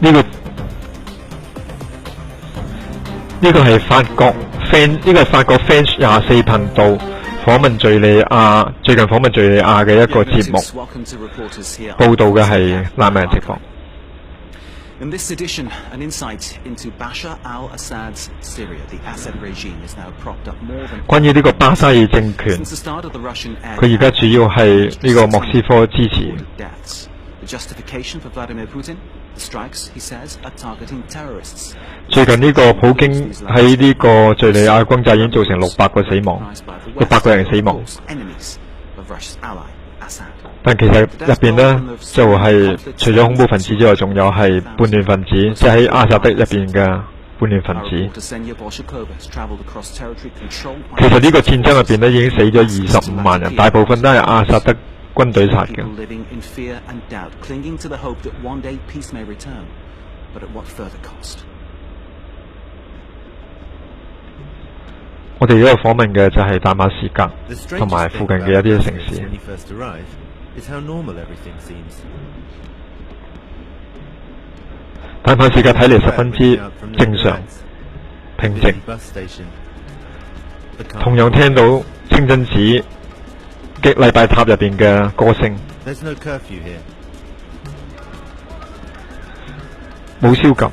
呢個係法國 Fan 呢個係法國 French 24頻道訪問敍利亞最近訪問敍利亞嘅一個節目，報導嘅係難民情況。In this edition, an insight into Bashar al-Assad's Syria. The Assad regime is now propped up more than 關於呢個巴沙爾政權，佢而家主要係呢個莫斯科支持。The justification for Vladimir Putin, the strikes, he says, are targeting terrorists. 最近呢個普京喺呢個敍利亞轟炸已經造成600個死亡，600個人死亡。但其實入邊呢，就係除咗恐怖分子之外，仲有係叛亂分子，即係喺阿薩德入邊嘅叛亂分子。其實呢個戰爭入邊呢，已經死咗25萬人，大部分都係阿薩德軍隊殺嘅。我哋呢個訪問嘅就係大馬士革同埋附近嘅一啲城市。大馬士革睇嚟十分之正常、平靜。同樣聽到清真寺嘅禮拜塔入邊嘅歌聲，冇宵禁。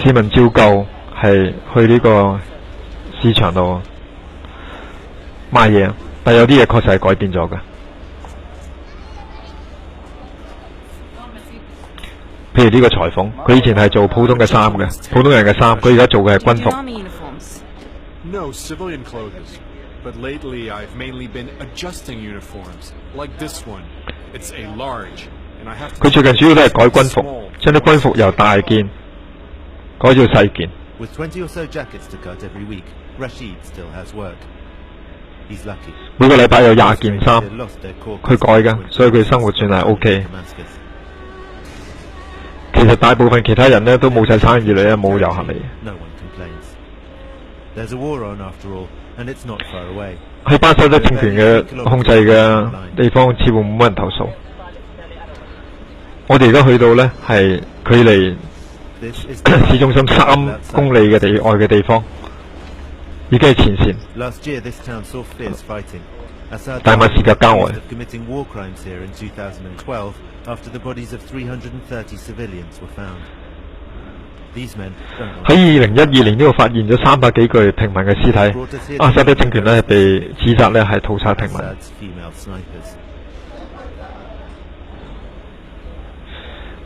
市民照舊係去呢個市場度買嘢，但有啲嘢確實係改變咗嘅。譬如呢個裁縫，佢以前係做普通嘅衫嘅，普通人嘅衫，佢而家做嘅係軍服。No civilian clothes, but lately I've mainly been adjusting uniforms, like this one. It's a large, and I have to. 佢最近主要都係改軍服，將啲軍服由大件改做細件。With 20 or so jackets to cut every week, Rashid still has work. He's lucky. 每個禮拜有20件衫，佢改嘅，所以佢生活算係 OK。其實大部分其他人呢都冇晒生意嚟，冇遊客嚟。喺巴沙德政權嘅控制嘅地方，似乎冇乜人投訴。我哋而家去到呢係距離市中心3公里嘅外嘅地方，已經係前線。大馬士革郊外。喺2012年呢度發現咗300幾具平民嘅屍體。阿薩德政權呢被指責呢係屠殺平民。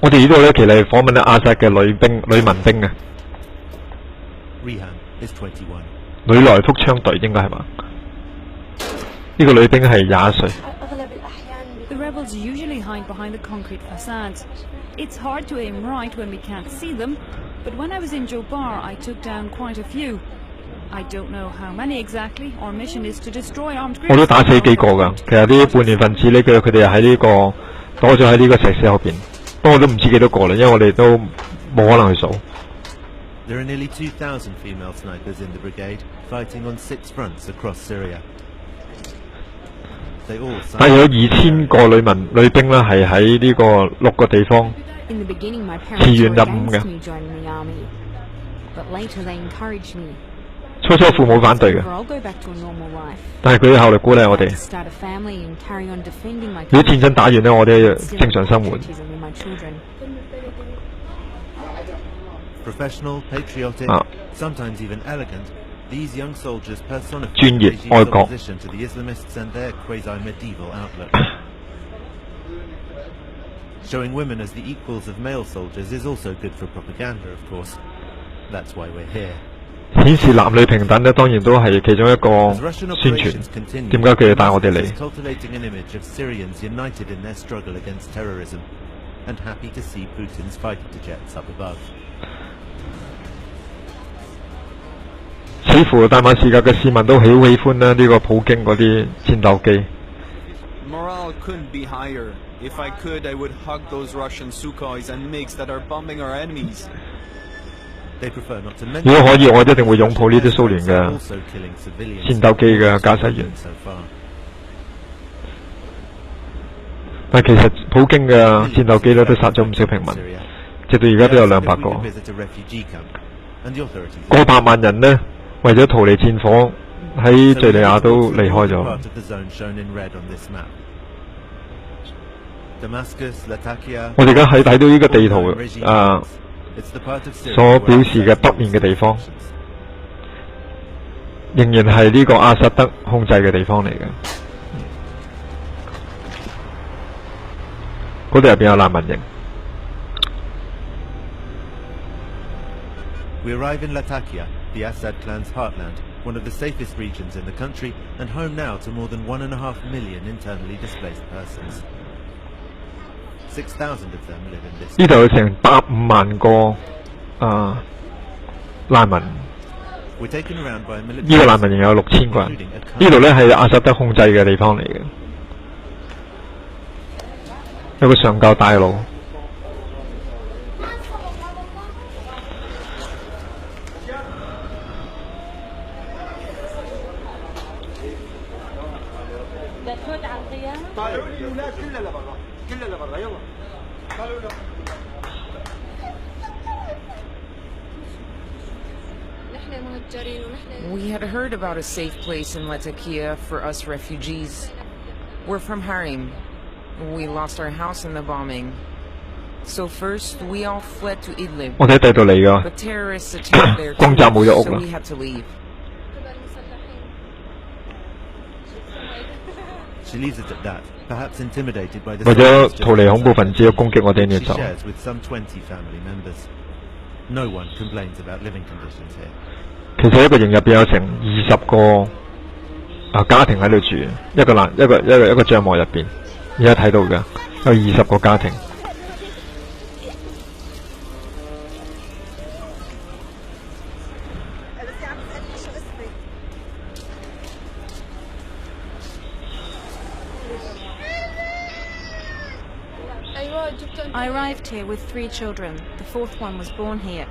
我哋呢度呢其實係訪問咗阿薩嘅女民兵嘅。女來福槍隊應該係嘛？呢個女兵係21歲。The rebels usually hide behind the concrete facades. It's hard to aim right when we can't see them, but when I was in Jobar, I took down quite a few. I don't know how many exactly. Our mission is to destroy armed groups. 我都打死幾個㗎。其實啲叛亂分子呢，佢哋喺呢個躲咗喺呢個石屎後邊，不過我都唔知幾多個啦，因為我哋都冇可能去數。There are nearly 2,000 female snipers in the brigade, fighting on 6 fronts across Syria. 但有2000個女兵啦，係喺呢個6個地方自願入伍嘅。初初父母反對嘅，但係佢哋後來鼓勵我哋。如果戰爭打完呢，我哋正常生活。Sometimes even elegant, these young soldiers personify 專業愛國。 opposition to the Islamists and their quasi-medieval outlook. Showing women as the equals of male soldiers is also good for propaganda, of course. That's why we're here. 顯示男女平等呢，當然都係其中一個宣傳。點解佢哋帶我哋嚟？ Cultivating an image of Syrians united in their struggle against terrorism, and happy to see Putin's fighter jets up above. 似乎大馬士革嘅市民都好喜歡呢個普京嗰啲戰鬥機。Morale couldn't be higher. If I could, I would hug those Russian Sukhois and MiGs that are bombing our enemies. They prefer not to 如 mention 果可以，我一定會擁抱呢啲蘇聯嘅 also killing civilians 戰鬥機嘅駕駛員。 so far. 但係其實普京嘅戰鬥機咧都殺咗唔少平民，直到而家都有200個。 Visit a refugee camp, and the authorities 過百萬人呢，為咗逃離戰火，喺敍利亞都離開咗。 part of the zone shown in red on this map. Damascus, Latakia, 我哋而家睇到呢個地圖 it's the part of Syria 所 where 表示嘅北面嘅地方， restrictions. 仍然係呢個阿薩德控制嘅地方嚟嘅。嗰度入邊有難民營。 We arrive in Latakia, the Assad clan's heartland, one of the safest regions in the country, and home now to more than 1.5 million internally displaced persons. 6,000 of them live in this. 呢度有成150萬個難民。 We're taken around by a 呢 military 個難民營有6000個人。 including a 呢度咧係阿薩德控制嘅地方嚟嘅，有個上教大路。 We had heard about a safe place in Latakia for us refugees. We're from Harim. We lost our house in the bombing. So first, we all fled to Idlib. 我哋喺第度嚟㗎， But terrorists attacked there 轟炸冇咗 too, 屋 so 啦。 we had to leave. She leaves it at that, perhaps intimidated by the 為咗 silence 逃離恐怖分子嘅 just 攻擊，我哋 outside. 要 She 走。 shares with some 20 family members. No one complains about living conditions here. 其實一個營入邊有成20個家庭喺度住，一個帳幕入邊，而家睇到嘅有20個家庭。 I arrived here with 3 children. The 4th one was born here.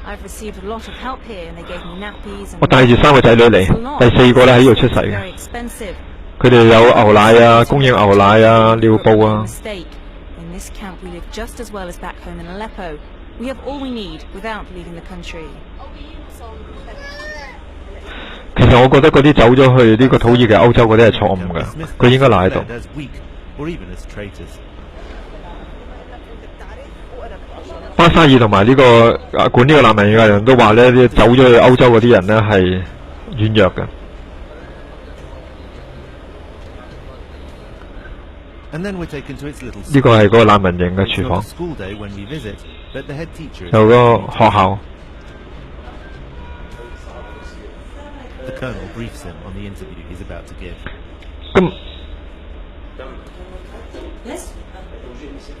I've received a lot of help here, and they gave me nappies and 我帶住3個仔女嚟，第4個咧喺呢度出世嘅。 very expensive. 佢哋有牛奶啊，供應牛奶啊，尿布啊。 Mistake. In this camp, we live just as well as back home in Aleppo. We have all we need without leaving the country. 其實我覺得嗰啲走咗去呢個土耳其歐洲嗰啲係錯誤嘅，佢應該留喺度。 As weak, or even as traitors. 巴沙爾同埋呢個管呢個難民營嘅人都話咧，啲走咗去歐洲嗰啲人咧係軟弱嘅。 And then we're taken to its little 呢個係嗰個難民營嘅 It's 廚 not 房 a，school day when we visit, but the head teacher is 有個學校。 The colonel briefs him on the interview he's about to give. 咁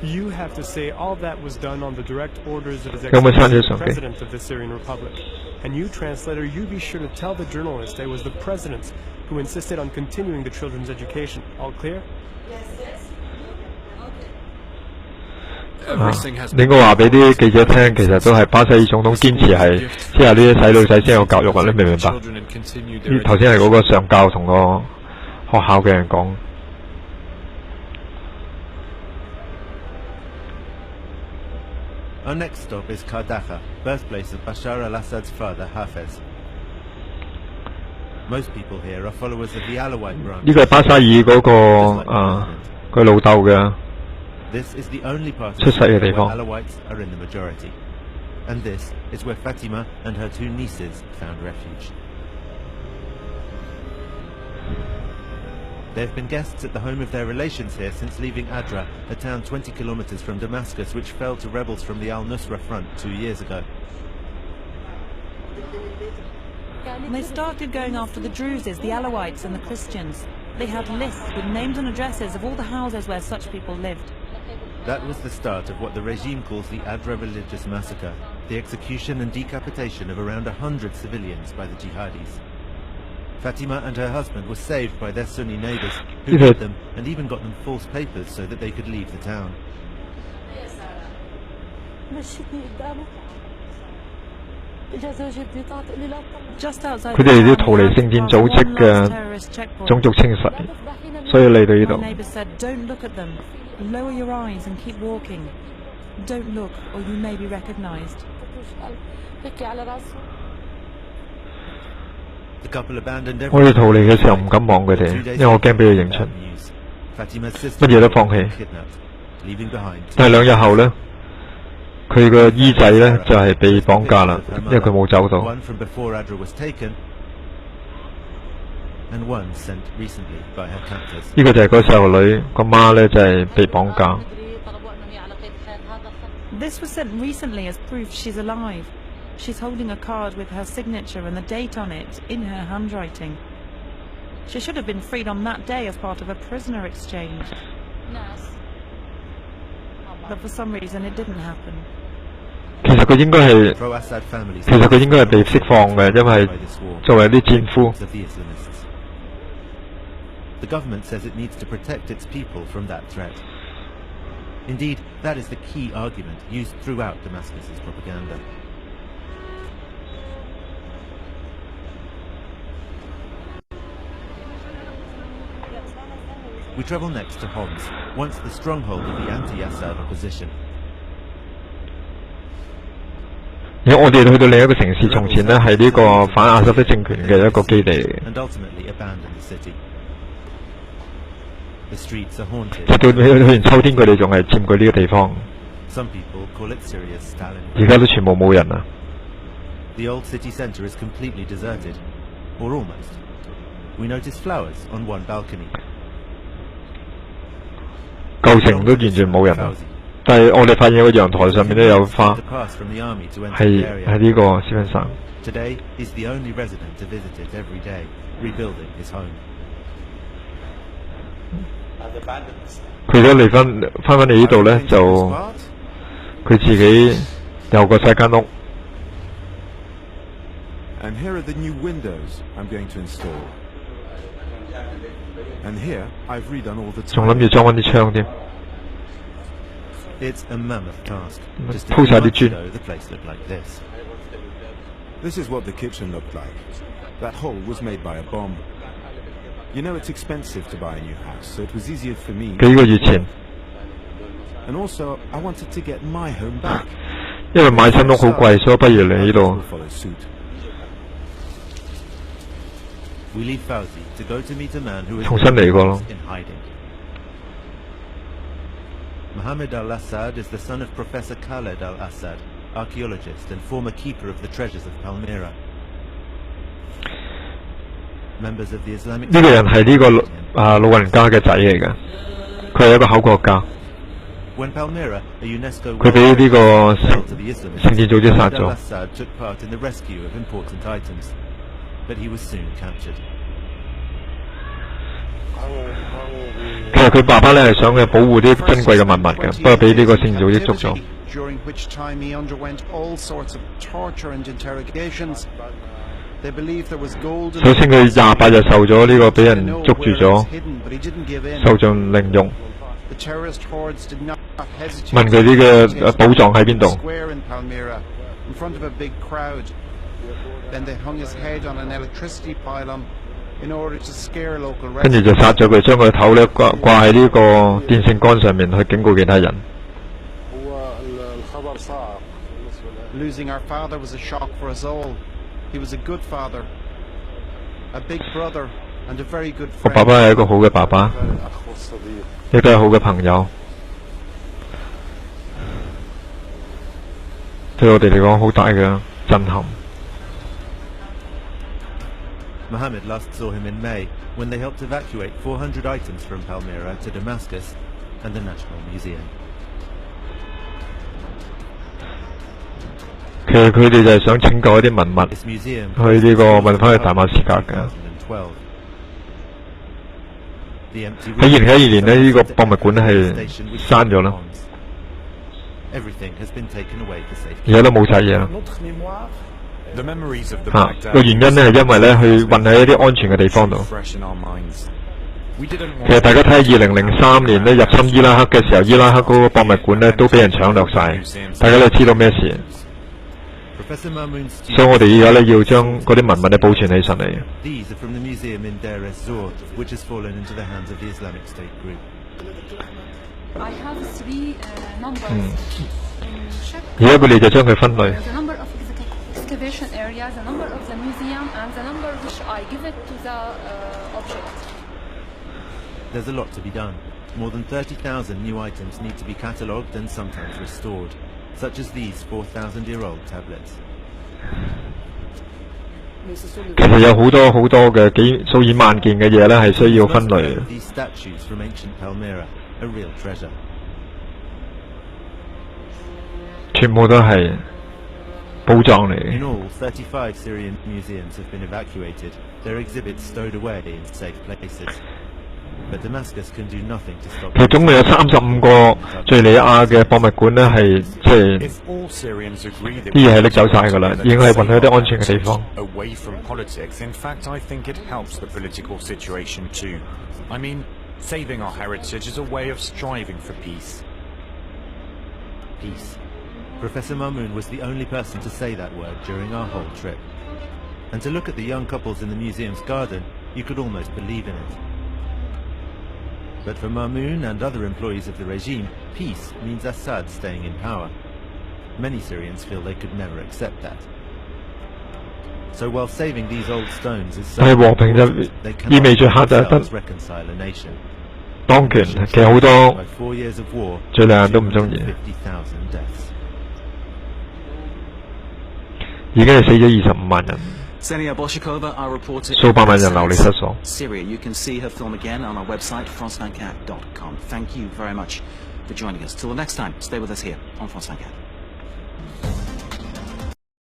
You have to say all that was done on the direct orders of His Yeah, we're trying to Excellency, do the something. President of the Syrian Republic. And you, translator, you be sure to tell the journalist it was the President who insisted on continuing the children's education. All clear? 你應該話俾啲記者聽，其實都係巴西爾總統堅持係，即係呢啲細路仔先有教育啊！你明唔明白？頭先係嗰個上教同個學校嘅人講。 Our next stop is Kardaha, birthplace of Bashar al-Assad's father, Hafez. Most people here are followers of the Alawite branch. 呢個係巴沙爾嗰個佢老豆嘅。 This is the only part of 出世嘅 Syria 地 where 方。 Alawites are in the majority. And this is where Fatima and her 2 nieces found refuge. There have been guests at the home of their relations here since leaving Adra, a town 20 kilometers from Damascus, which fell to rebels from the al-Nusra front 2 years ago. They started going after the Druzes, the Alawites and the Christians. They had lists with names and addresses of all the houses where such people lived. That was the start of what the regime calls the Adra religious massacre, the execution and decapitation of around 100 civilians by the jihadis. Fatima and her husband were saved by their Sunni neighbors, who hid them and even got them false papers so that they could leave the town. Just outside 佢哋要逃離聖戰組織嘅種族清洗，所以嚟到呢 My 度。 neighbour said, "Don't look at them. Lower your eyes and keep walking. Don't look, or you may be recognised." The couple abandoned 我哋逃離嘅時候唔敢望佢哋，因為我驚俾佢認出。 Fatima's 乜 sister 嘢都放棄。 kidnapped, leaving behind 但係2日後呢，佢個姨仔呢就係被綁架啦，因為佢冇走到。 one from before Adra was taken, and one sent recently by her captors. 呢個就係個細路女個媽呢，就係被綁架。 This was sent recently as proof she's alive. She's holding a card with her signature and the date on it in her handwriting. She should have been freed on that day as part of a prisoner exchange. But for some reason it didn't happen. 其實佢應該係， Pro-Assad families 其實佢應該係被釋放嘅，因為 by this war. 作為啲戰俘。 Of the Islamists. The government says it needs to protect its people from that threat. Indeed, that is the key argument used throughout Damascus's propaganda. We travel next to Homs, once the stronghold of the anti-Assad opposition. 而我哋去到另一個城市，從前呢係呢個反阿薩德政權嘅一個基地嚟嘅， And ultimately abandoned the city. The streets are haunted. 直到去完秋天，佢哋仲係佔據呢個地方。 Some people call it Syria's Stalin. 而家都全部冇人啦。 The old city centre is completely deserted, or almost. We notice flowers on one balcony. 舊城都完全冇人啦，但係我哋發現個陽台上面都有花， To pass from the army to enter 係 the 係 area. 呢個斯芬省。 Today, he's the only resident to visit it every day, rebuilding his home. 佢而家嚟翻嚟呢度咧，就佢自己有個細間屋。 And here are the new windows I'm going to install. And here I've redone all the 仲諗住裝翻啲窗添， It's a mammoth task. Just a 鋪 few 晒啲 months 磚。 ago, the place looked like this. This is what the kitchen looked like. That hole was made by a bomb. You know it's expensive to buy a new house, so it was easier for me. 幾個月前， And also, I wanted to get my home back. 因為買新屋好貴，所以不如嚟呢 Others 度 will。follow suit. We leave Fauzi to go to meet a man who is 重新嚟過咯。 in hiding. Mohammed al-Assad is the son of Professor Khaled al-Assad, archaeologist and former keeper of the treasures of Palmyra. Members of the Islamic 呢個人係呢個老人家嘅仔嚟嘅，佢係一個考古學家， When Palmyra, a UNESCO 佢俾呢個 fell to the Islamists, 聖戰組織殺 Mohammed 咗。 al-Assad took part in the rescue of important items, but he was soon captured. 其實佢爸爸咧係想去保護啲珍貴嘅文物嘅，不過俾呢個聖戰組織捉咗。 During which time he underwent all sorts of torture and interrogations. They believe there was gold in 首先佢28日受咗呢個俾 They 人 know 捉住 where it 咗 was，hidden, but he didn't give in. 受盡凌辱， The terrorist hordes did not hesitate 問佢呢個寶藏喺邊度？ square in Palmyra, in front of a big crowd. Then they hung his head on an electricity pylon in order to scare local 跟住就 residents. 殺咗佢，將佢頭咧掛喺呢個電線桿上面去警告其他人。 Losing our father was a shock for us all. He was a good father, a big brother, and a very good 我 friend. 爸爸係一個好嘅爸爸，亦都係好嘅朋友，對我哋嚟講好大嘅震撼。 Mohammed last saw him in May when they helped evacuate 400 items from Palmyra to Damascus and the National Museum. 其實佢哋就係想拯救一啲文物， This museum 去呢個運翻去大馬士革嘅。 2012. The empty 喺2012年呢，呢個博物館咧係閂咗啦， Everything has been taken away for safety. 而家都冇晒嘢啦。 The memories of the 嚇 Baghdad 個原因咧係因為咧去運喺一啲安全嘅地方度。 fresh in our minds. We didn't 其實 want 大家睇下2003年咧入侵伊拉克嘅時候，伊拉克嗰個博物館咧都俾人搶掠晒，大家都知道咩事。Professor Mamoun's 所以我哋而家咧要將嗰啲文物咧保存起上嚟。 These are from the museum in Deir ez-Zor, which has fallen into the hands of the Islamic State group. I have three numbers. 而家佢哋就將佢分類。 The number of excavation area, the number of the museum, and the number which I give it to the object. There's a lot to be done. More than 30,000 new items need to be catalogued and sometimes restored, such as these 4,000-year-old tablets. 其實有好多嘅數以萬件嘅嘢咧，係需要分類。 These statues from ancient Palmyra, a real treasure. 全部都係寶藏嚟嘅。 In all, 35 Syrian museums have been evacuated, their exhibits stowed away in safe places. But Damascus can do nothing to stop. 其實總共有35個敍利亞嘅博物館咧，係即係 If all Syrians agree that 啲嘢係拎走晒㗎啦，已經係運去一啲安全嘅地方。 away from politics, in fact, I think it helps the political situation too. I mean, saving our heritage is a way of striving for peace. Peace. Professor Mamoun was the only person to say that word during our whole trip. And to look at the young couples in the museum's garden, you could almost believe in it. But for Mamoun and other employees of the regime, peace means Assad staying in power. Many Syrians feel they could never accept that. So while saving these old stones is so 但係和平就 they 意味 cannot 住下就係得 themselves reconcile a nation. 當權。其實好多 By 4 years of war, 敍利亞人都唔中意， 50,000 deaths. 已經係死咗25萬人。 Ksenia Bolshakova, our reporter數百萬人流離失所。 Syria. You can see her film again on our website, france24.com. Thank you very much for joining us. Till the next time, stay with us here on France 24.